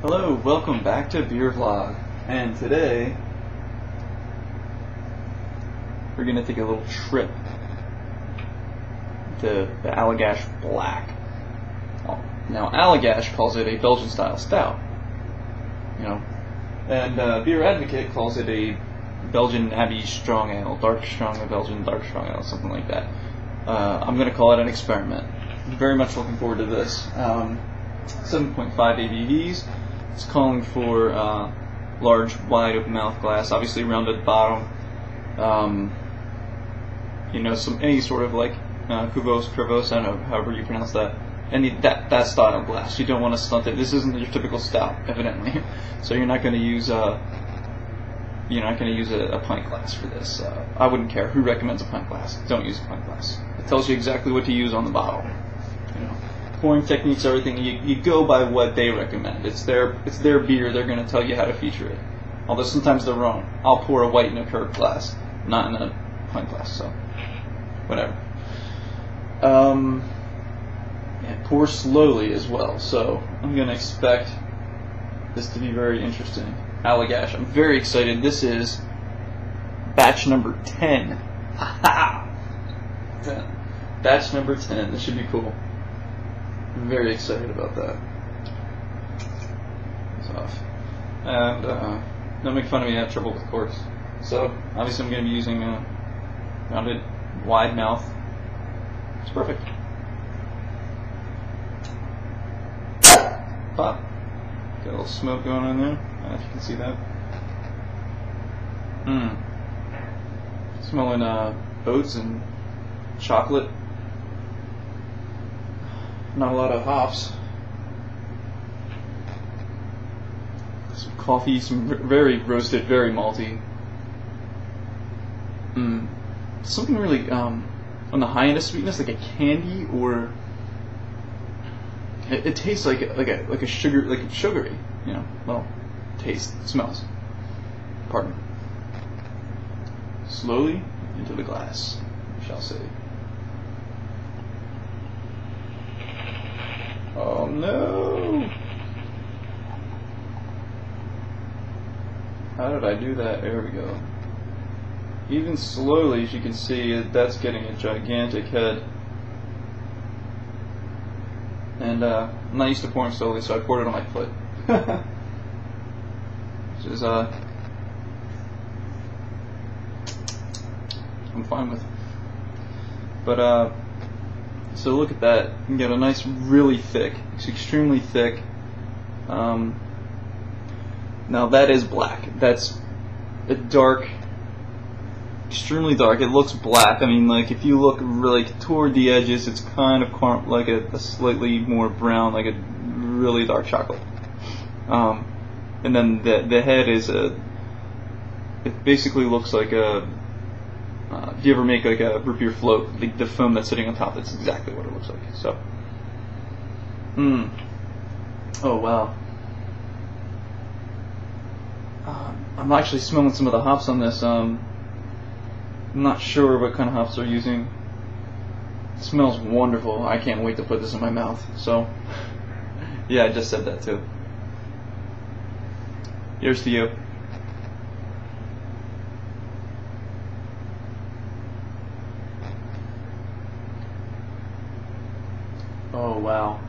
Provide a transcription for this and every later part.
Hello, welcome back to Beer Vlog, and today we're going to take a little trip to the Allagash Black. Now Allagash calls it a Belgian style stout, and Beer Advocate calls it a Belgian Abbey Strong Ale, Belgian dark strong ale, something like that. I'm going to call it an experiment. Very much looking forward to this. 7.5 ABVs. It's calling for large, wide open mouth glass, obviously rounded bottom. Any sort of like Krivos, I don't know, however you pronounce that. That style of glass. You don't want to stunt it. This isn't your typical stout, evidently. So you're not going to use a pint glass for this. I wouldn't care who recommends a pint glass. Don't use a pint glass. It tells you exactly what to use on the bottle. Pouring techniques, everything, you go by what they recommend. It's their beer, they're going to tell you how to feature it. Although sometimes they're wrong. I'll pour a white in a curved glass, not in a pint glass, so whatever. Pour slowly as well, so I'm going to expect this to be very interesting. Allagash, I'm very excited. This is batch number 10. 10. Batch number 10, this should be cool. I'm very excited about that. It's off. And don't make fun of me, I have trouble with corks. So, obviously I'm going to be using a rounded, wide mouth. It's perfect. Pop. Got a little smoke going on there. I don't know if you can see that. Smelling oats and chocolate. Not a lot of hops. Some coffee, some very roasted, very malty. Something really on the high end of sweetness, like a candy, or it tastes like a sugar, like it's sugary. Taste, smells. Pardon. Slowly into the glass, we shall say. Oh no! How did I do that? There we go. Even slowly, as you can see, that's getting a gigantic head. And I'm not used to pouring slowly, so I poured it on my foot. Which is, I'm fine with. But, so look at that. You can get a nice, really thick. It's extremely thick. Now that is black. That's a dark, extremely dark. It looks black. I mean, like if you look really toward the edges, it's kind of like a slightly more brown, like a really dark chocolate. And then the head is it basically looks like a. If you ever make like a root beer float, the foam that's sitting on top, that's exactly what it looks like. So, oh wow. I'm actually smelling some of the hops on this. I'm not sure what kind of hops they're using. It smells wonderful. I can't wait to put this in my mouth. So, yeah, I just said that too. Here's to you. Oh wow.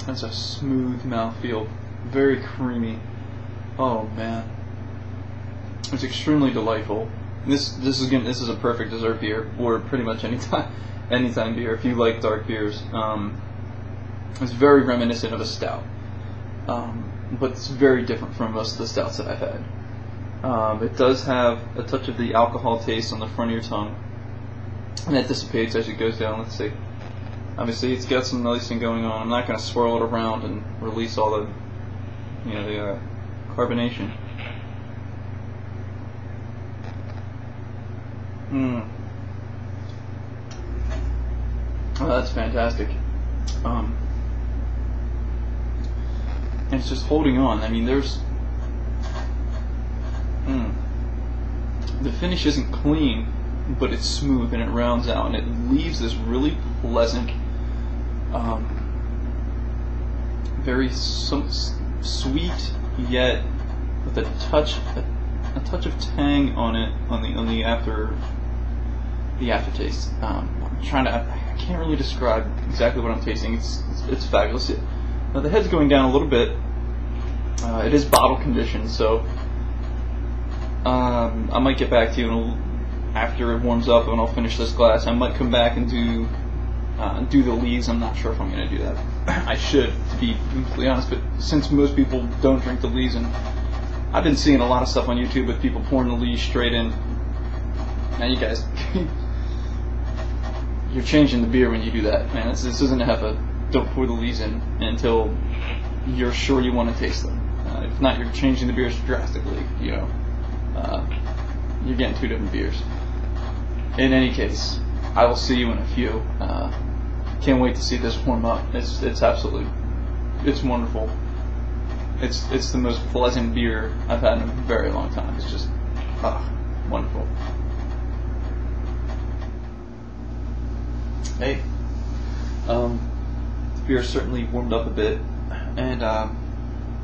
That's a smooth mouthfeel. Very creamy. Oh man. It's extremely delightful. This is a perfect dessert beer, or pretty much anytime beer if you like dark beers. It's very reminiscent of a stout. But it's very different from most of the stouts that I've had. It does have a touch of the alcohol taste on the front of your tongue. And that dissipates as it goes down. Let's see. Obviously, it's got some lacing going on. I'm not going to swirl it around and release all the, the carbonation. Oh, that's fantastic. And it's just holding on. I mean, there's. The finish isn't clean, but it's smooth and it rounds out and it leaves this really pleasant very sweet, yet with a touch of tang on it on the aftertaste. I can't really describe exactly what I'm tasting. It's fabulous. Now the head's going down a little bit. It is bottle conditioned, so I might get back to you after it warms up and I'll finish this glass. I might come back and do the lees. I'm not sure if I'm going to do that. I should, to be completely honest, but since most people don't drink the lees, and I've been seeing a lot of stuff on YouTube with people pouring the lees straight in. Now you guys, you're changing the beer when you do that, man. This isn't a don't pour the lees in until you're sure you want to taste them. If not, you're changing the beers drastically. You're getting two different beers. In any case, I will see you in a few. Can't wait to see this warm up. It's absolutely, it's wonderful. It's the most pleasant beer I've had in a very long time. It's just wonderful. Hey, the beer certainly warmed up a bit, and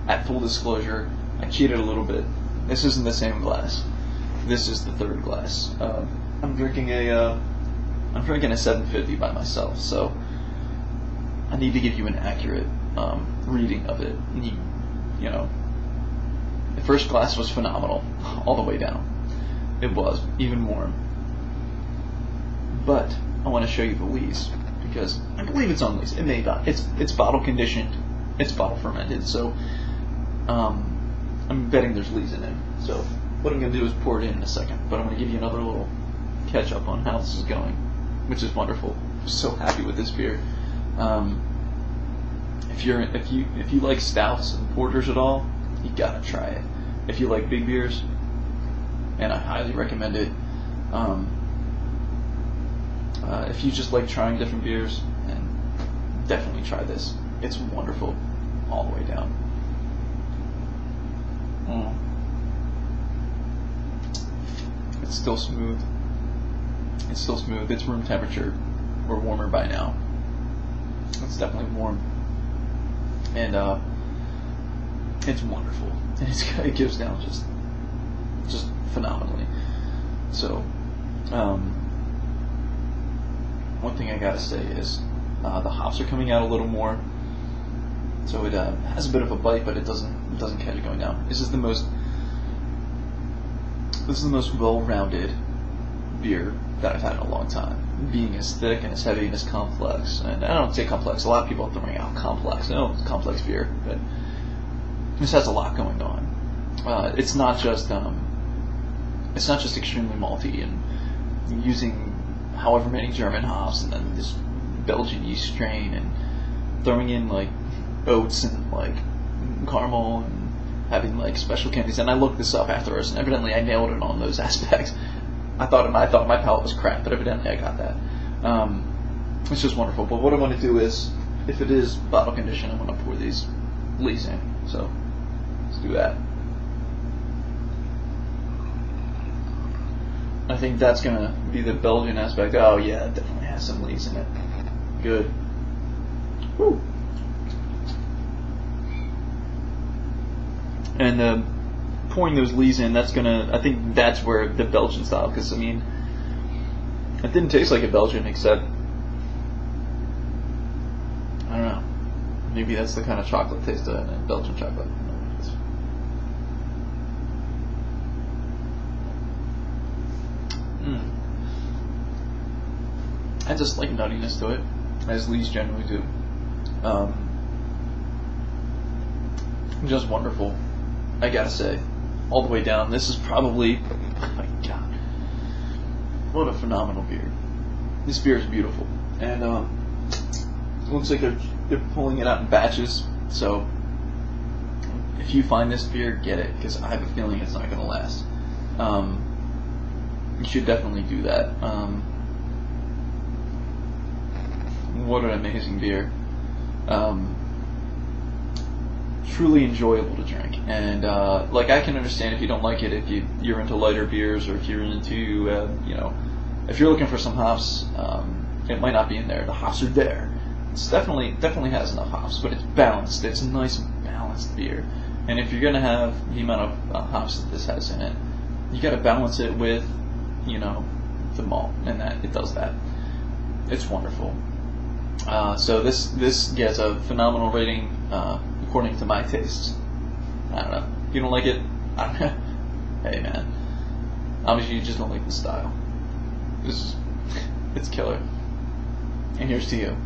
at full disclosure, I cheated a little bit. This isn't the same glass. This is the third glass. I'm drinking a 750 by myself, so I need to give you an accurate reading of it. The first glass was phenomenal, all the way down. It was even warm, but I want to show you the lees because I believe it's on lees. It may not. It's bottle conditioned. It's bottle fermented, so I'm betting there's lees in it. So what I'm going to do is pour it in a second, but I'm going to give you another little catch up on how this is going, which is wonderful. I'm so happy with this beer. If you like stouts and porters at all, you gotta try it. If you like big beers, and I highly recommend it. If you just like trying different beers, then definitely try this. It's wonderful all the way down. It's still smooth. It's still smooth. It's room temperature or warmer by now. It's definitely warm, and it's wonderful. It gives down just phenomenally. So, one thing I gotta say is the hops are coming out a little more, so it has a bit of a bite, but it doesn't catch it going down. This is the most well-rounded beer that I've had in a long time, being as thick and as heavy and as complex. And I don't say complex. A lot of people are throwing out complex. No, it's complex beer, but this has a lot going on. It's not just extremely malty and using however many German hops and then this Belgian yeast strain and throwing in like oats and like caramel and having like special candies. And I looked this up afterwards, and evidently I nailed it on those aspects. I thought my palate was crap, but evidently I got that. It's just wonderful. But what I want to do is, if it is bottle conditioned, I want to pour these lees in. So let's do that. I think that's gonna be the Belgian aspect. Oh yeah, it definitely has some lees in it. Good. Woo. And pouring those lees in, I think that's where the Belgian style, because I mean, it didn't taste like a Belgian, except, I don't know, maybe that's the kind of chocolate taste of it, Belgian chocolate. Has a slight nuttiness to it, as lees generally do. Just wonderful, I gotta say. All the way down. This is probably, oh my god, what a phenomenal beer. This beer is beautiful, and it looks like they're pulling it out in batches. So if you find this beer, get it, because I have a feeling it's not going to last. You should definitely do that. What an amazing beer. Truly enjoyable to drink, and like I can understand if you don't like it, if you're into lighter beers, or if you're into if you're looking for some hops, it might not be in there. The hops are there, It's definitely has enough hops, but it's balanced. It's a nice balanced beer. And if you're gonna have the amount of hops that this has in it, you got to balance it with, the malt, and that it does that. It's wonderful. So this gets a phenomenal rating according to my tastes. I don't know. If you don't like it, hey man. Obviously you just don't like the style. It's killer. And here's to you.